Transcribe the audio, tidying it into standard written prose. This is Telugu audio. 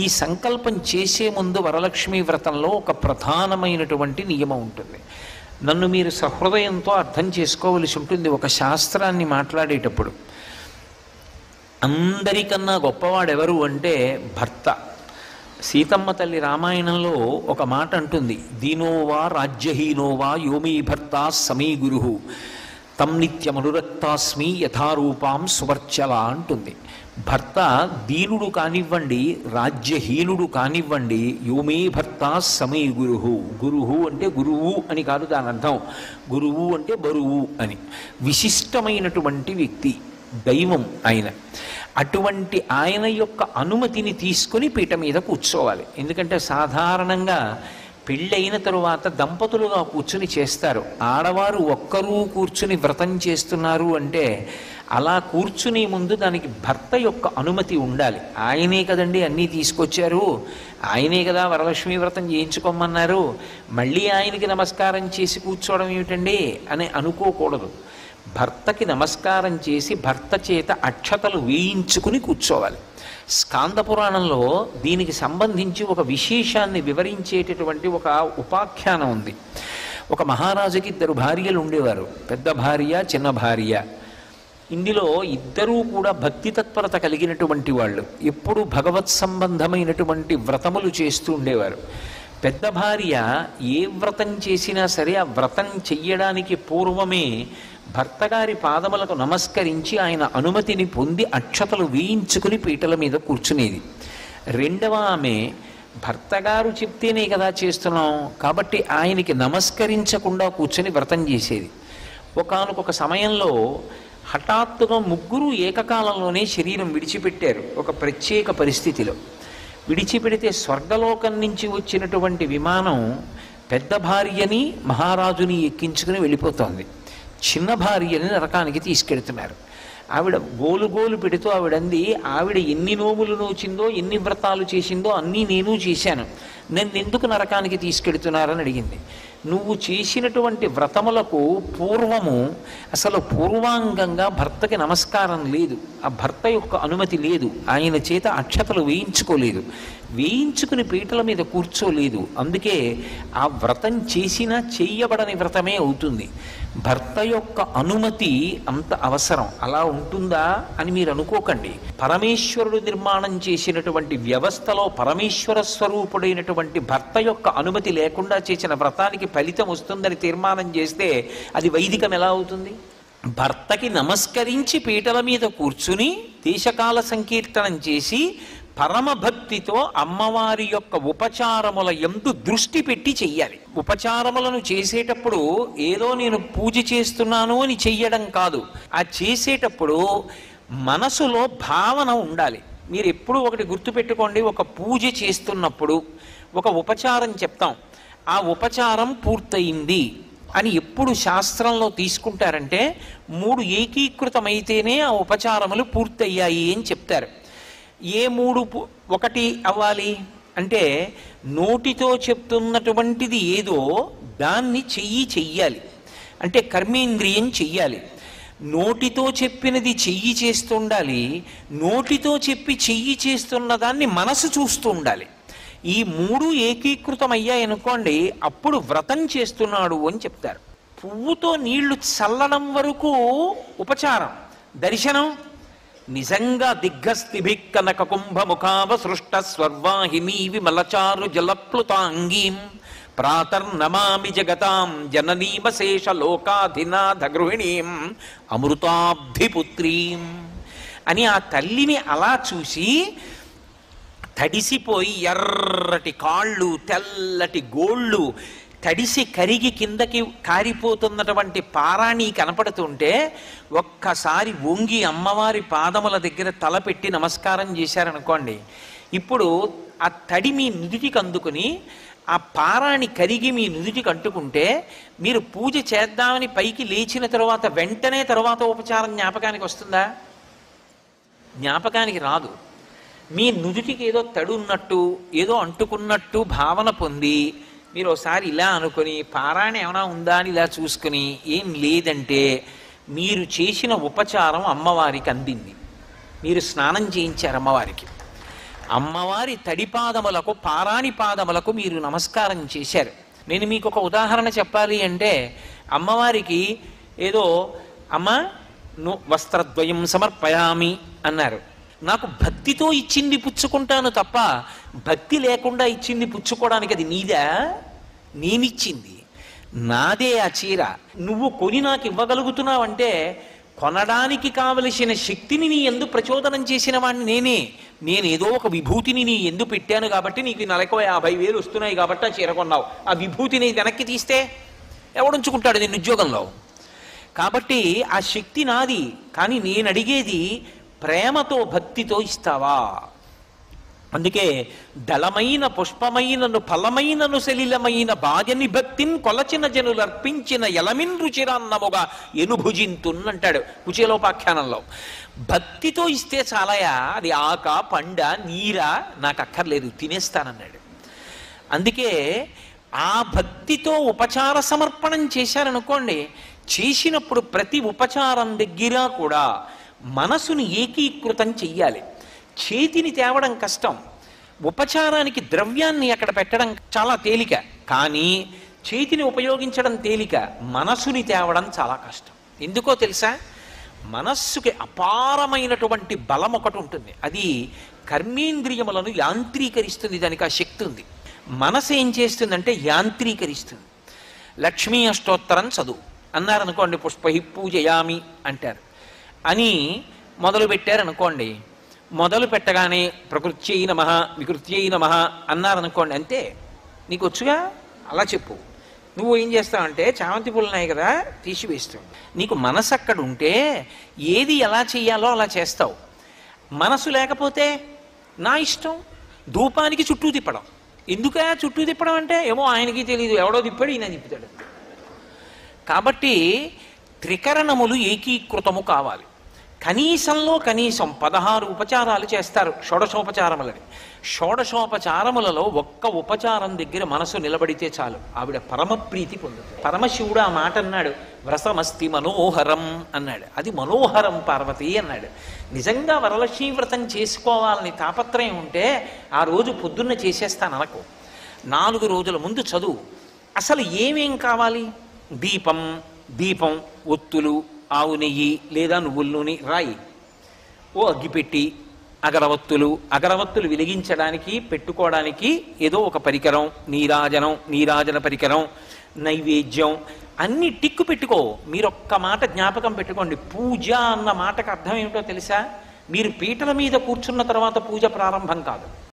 ఈ సంకల్పం చేసే ముందు వరలక్ష్మీ వ్రతంలో ఒక ప్రధానమైనటువంటి నియమం ఉంటుంది. నన్ను మీరు సహృదయంతో అర్థం చేసుకోవలసి ఉంటుంది. ఒక శాస్త్రాన్ని మాట్లాడేటప్పుడు అందరికన్నా గొప్పవాడెవరు అంటే భర్త. సీతమ్మ తల్లి రామాయణంలో ఒక మాట అంటుంది, దీనోవా రాజ్యహీనోవా యోమీ భర్త సమీ గురు తం నిత్యమనురక్తాస్మి యథారూపాం సువర్చల అంటుంది. భర్త దీనుడు కానివ్వండి, రాజ్యహీనుడు కానివ్వండి, యోమే భర్త సమీ గురువు. గురువు అంటే గురువు అని కాదు దాని అర్థం. గురువు అంటే బరువు అని. విశిష్టమైనటువంటి వ్యక్తి, దైవం ఆయన. అటువంటి ఆయన యొక్క అనుమతిని తీసుకుని పీట మీద కూర్చోవాలి. ఎందుకంటే సాధారణంగా పెళ్ళైన తరువాత దంపతులుగా కూర్చుని చేస్తారు. ఆడవారు ఒక్కరూ కూర్చుని వ్రతం చేస్తున్నారు అంటే అలా కూర్చునే ముందు దానికి భర్త యొక్క అనుమతి ఉండాలి. ఆయనే కదండి అన్నీ తీసుకొచ్చారు, ఆయనే కదా వరలక్ష్మీ వ్రతం చేయించుకోమన్నారు, మళ్ళీ ఆయనకి నమస్కారం చేసి కూర్చోవడం ఏమిటండి అని అనుకోకూడదు. భర్తకి నమస్కారం చేసి భర్త చేత అక్షతలు వేయించుకుని కూర్చోవాలి. స్కాంద పురాణంలో దీనికి సంబంధించి ఒక విశేషాన్ని వివరించేటటువంటి ఒక ఉపాఖ్యానం ఉంది. ఒక మహారాజుకి 2 భార్యలు ఉండేవారు, పెద్ద భార్య, చిన్న భార్య. ఇందులో ఇద్దరూ కూడా భక్తి తత్పరత కలిగినటువంటి వాళ్ళు, ఎప్పుడూ భగవత్ సంబంధమైనటువంటి వ్రతములు చేస్తూ ఉండేవారు. పెద్ద భార్య ఏ వ్రతం చేసినా సరే ఆ వ్రతం చెయ్యడానికి పూర్వమే భర్తగారి పాదములకు నమస్కరించి ఆయన అనుమతిని పొంది అక్షతలు వేయించుకుని పీటల మీద కూర్చునేది. రెండవ ఆమె భర్తగారు చెప్తేనే కదా చేస్తున్నాం కాబట్టి ఆయనకి నమస్కరించకుండా కూర్చొని వ్రతం చేసేది. ఒకానొక సమయంలో హఠాత్తుగా ముగ్గురు ఏకకాలంలోనే శరీరం విడిచిపెట్టారు. ఒక ప్రత్యేక పరిస్థితిలో విడిచిపెడితే స్వర్గలోకం నుంచి వచ్చినటువంటి విమానం పెద్ద భార్యని మహారాజుని ఎక్కించుకుని వెళ్ళిపోతోంది. చిన్న భార్యని నరకానికి తీసుకెడుతున్నారు. ఆవిడ గోలు పెడుతూ ఆవిడంది, ఆవిడ ఎన్ని నోములు నోచిందో, ఎన్ని వ్రతాలు చేసిందో అన్నీ నేను చేశాను, నన్ను ఎందుకు నరకానికి తీసుకెడుతున్నారని అడిగింది. నువ్వు చేసినటువంటి వ్రతములకు పూర్వము అసలు పూర్వాంగంగా భర్తకి నమస్కారం లేదు, ఆ భర్త యొక్క అనుమతి లేదు, ఆయన చేత అక్షతలు వేయించుకోలేదు, వేయించుకుని పీటల మీద కూర్చోలేదు. అందుకే ఆ వ్రతం చేసినా చెయ్యబడని వ్రతమే అవుతుంది. భర్త యొక్క అనుమతి అంత అవసరం. అలా ఉంటుందా అని మీరు అనుకోకండి. పరమేశ్వరుడు నిర్మాణం చేసినటువంటి వ్యవస్థలో పరమేశ్వర స్వరూపుడైనటువంటి భర్త యొక్క అనుమతి లేకుండా చేసిన వ్రతానికి ఫలితం వస్తుందని తీర్మానం చేస్తే అది వైదికం ఎలా అవుతుంది? భర్తకి నమస్కరించి పీటల మీద కూర్చుని దేశకాల సంకీర్తనం చేసి పరమభక్తితో అమ్మవారి యొక్క ఉపచారముల యందు దృష్టి పెట్టి చెయ్యాలి. ఉపచారములను చేసేటప్పుడు ఏదో నేను పూజ చేస్తున్నాను అని చెయ్యడం కాదు. ఆ చేసేటప్పుడు మనసులో భావన ఉండాలి. మీరు ఎప్పుడూ ఒకటి గుర్తుపెట్టుకోండి, ఒక పూజ చేస్తున్నప్పుడు ఒక ఉపచారం చెప్తాం, ఆ ఉపచారం పూర్తయింది అని ఎప్పుడు శాస్త్రంలో తీసుకుంటారంటే 3 ఏకీకృతమైతేనే ఆ ఉపచారములు పూర్తయ్యాయి అని చెప్తారు. ఏ 3 ఒకటి అవ్వాలి అంటే నోటితో చెప్తున్నటువంటిది ఏదో దాన్ని చెయ్యాలి, అంటే కర్మేంద్రియం చెయ్యాలి. నోటితో చెప్పినది చెయ్యి చేస్తుండాలి, నోటితో చెప్పి చెయ్యి చేస్తున్న దాన్ని మనసు చూస్తూ ఉండాలి. ఈ 3 ఏకీకృతమయ్యాయనుకోండి అప్పుడు వ్రతం చేస్తున్నాడు అని చెప్తారు. పువ్వుతో నీళ్లు చల్లడం వరకు ఉపచారం. దర్శనం నిజంగా దిగ్గస్థిభిక్కనక కుంభముఖావ సృష్ట స్వర్వాహిని విమలచారు జలప్లుతాంగీం ప్రాతర్నమామి జగతాం జననీమశేష లోకాధినాథ గృహిణీం అమృతాబ్ధిపుత్రీం అని ఆ తల్లిని అలా చూసి తడిసిపోయి ఎర్రటి కాళ్ళు, తెల్లటి గోళ్ళు, తడిసి కరిగి కిందకి కారిపోతున్నటువంటి పారాణి కనపడుతుంటే ఒక్కసారి వంగి అమ్మవారి పాదముల దగ్గర తలపెట్టి నమస్కారం చేశారనుకోండి, ఇప్పుడు ఆ తడి మీ నుదిటికి అందుకుని ఆ పారాణి కరిగి మీ నుదిటికి అంటుకుంటే మీరు పూజ చేద్దామని పైకి లేచిన తర్వాత వెంటనే తర్వాత ఉపచారం జ్ఞాపకానికి వస్తుందా? జ్ఞాపకానికి రాదు. మీ నుదుటికి ఏదో తడున్నట్టు ఏదో అంటుకున్నట్టు భావన పొంది మీరు ఒకసారి ఇలా అనుకుని పారాయణ ఏమైనా ఉందా అని ఇలా చూసుకుని ఏం లేదంటే మీరు చేసిన ఉపచారం అమ్మవారికి అందింది, మీరు స్నానం చేయించారు అమ్మవారికి. అమ్మవారి తడిపాదములకు పారాణి పాదములకు మీరు నమస్కారం చేశారు. నేను మీకు ఒక ఉదాహరణ చెప్పాలి అంటే, అమ్మవారికి ఏదో అమ్మ వస్త్రద్వయం సమర్పయామి అన్నారు. నాకు భక్తితో ఇచ్చింది పుచ్చుకుంటాను తప్ప భక్తి లేకుండా ఇచ్చింది పుచ్చుకోవడానికి అది నీదా? నేనిచ్చింది నాదే ఆ చీర. నువ్వు కొని నాకు ఇవ్వగలుగుతున్నావంటే కొనడానికి కావలసిన శక్తిని నీ ఎందు ప్రచోదనం చేసిన వాడిని నేను ఏదో ఒక విభూతిని నీ ఎందు పెట్టాను కాబట్టి నీకు నెలకు 50,000 వస్తున్నాయి కాబట్టి ఆ చీర కొన్నావు. ఆ విభూతిని వెనక్కి తీస్తే ఎవడుంచుకుంటాడు నేను ఉద్యోగంలో? కాబట్టి ఆ శక్తి నాది. కానీ నేను అడిగేది ప్రేమతో భక్తితో ఇస్తావా? అందుకే దళమైన పుష్పమైనను ఫలమైనను సలిలమైన బాజని భక్తిని కొలచిన జనులు అర్పించిన ఎలమిన్ రుచిరాన్నముగా ఎనుభుజింతున్నంటాడు కుచేలోపాఖ్యానంలో. భక్తితో ఇస్తే చాలయా, అది ఆక పండ నీరా నాకు అక్కర్లేదు, తినేస్తానన్నాడు. అందుకే ఆ భక్తితో ఉపచార సమర్పణం చేశారనుకోండి, చేసినప్పుడు ప్రతి ఉపచారం దగ్గర కూడా మనసుని ఏకీకృతం చెయ్యాలి. చేతిని తేవడం కష్టం, ఉపచారానికి ద్రవ్యాన్ని అక్కడ పెట్టడం చాలా తేలిక, కానీ చేతిని ఉపయోగించడం తేలిక, మనసుని తేవడం చాలా కష్టం. ఎందుకో తెలుసా? మనస్సుకి అపారమైనటువంటి బలం ఒకటి ఉంటుంది, అది కర్మేంద్రియములను యాంత్రీకరిస్తుంది. దానికి ఆ శక్తి ఉంది. మనసు ఏం చేస్తుందంటే యాంత్రీకరిస్తుంది. లక్ష్మీ అష్టోత్తరం చదువు అన్నారనుకోండి, పుష్పహి పూజయామి అంటారు అని మొదలు పెట్టారనుకోండి, మొదలు పెట్టగానే ప్రకృత్యై నమః వికృత్యై నమః అన్నారనుకోండి, అంతే. నీకు వచ్చుగా, అలా చెప్పు. నువ్వు ఏం చేస్తావంటే చామంతి పూలు ఉన్నాయి కదా తీసివేస్తావు. నీకు మనసు అక్కడ ఉంటే ఏది ఎలా చెయ్యాలో అలా చేస్తావు. మనసు లేకపోతే నా ఇష్టం, ధూపానికి చుట్టూ తిప్పడం. ఎందుకా చుట్టూ తిప్పడం అంటే ఏమో ఆయనకి తెలియదు, ఎవడో తిప్పాడు ఈయన తిప్పుతాడు. కాబట్టి త్రికరణములు ఏకీకృతము కావాలి. కనీసంలో కనీసం 16 ఉపచారాలు చేస్తారు షోడశోపచారములని. షోడశోపచారములలో ఒక్క ఉపచారం దగ్గర మనసు నిలబడితే చాలు, ఆవిడ పరమప్రీతి పొందుతుంది. పరమశివుడు ఆ మాట అన్నాడు, వ్రతమస్తి మనోహరం అన్నాడు. అది మనోహరం పార్వతి అన్నాడు. నిజంగా వరలక్ష్మీ వ్రతం చేసుకోవాలని తాపత్రయం ఉంటే ఆ రోజు పొద్దున్న చేసేస్తాను అనకు. 4 రోజుల ముందు చదువు. అసలు ఏమేం కావాలి? దీపం, ఒత్తులు, ఆవు నెయ్యి లేదా నువ్వుల నూనె రాయి, ఓ అగ్గిపెట్టి, అగరవత్తులు వెలిగించడానికి పెట్టుకోవడానికి ఏదో ఒక పరికరం, నీరాజన పరికరం, నైవేద్యం అన్ని టిక్కు పెట్టుకో. మీరు ఒక్క మాట జ్ఞాపకం పెట్టుకోండి, పూజ అన్న మాటకు అర్థం ఏమిటో తెలుసా? మీరు పీటల మీద కూర్చున్న తర్వాత పూజ ప్రారంభం కాదు.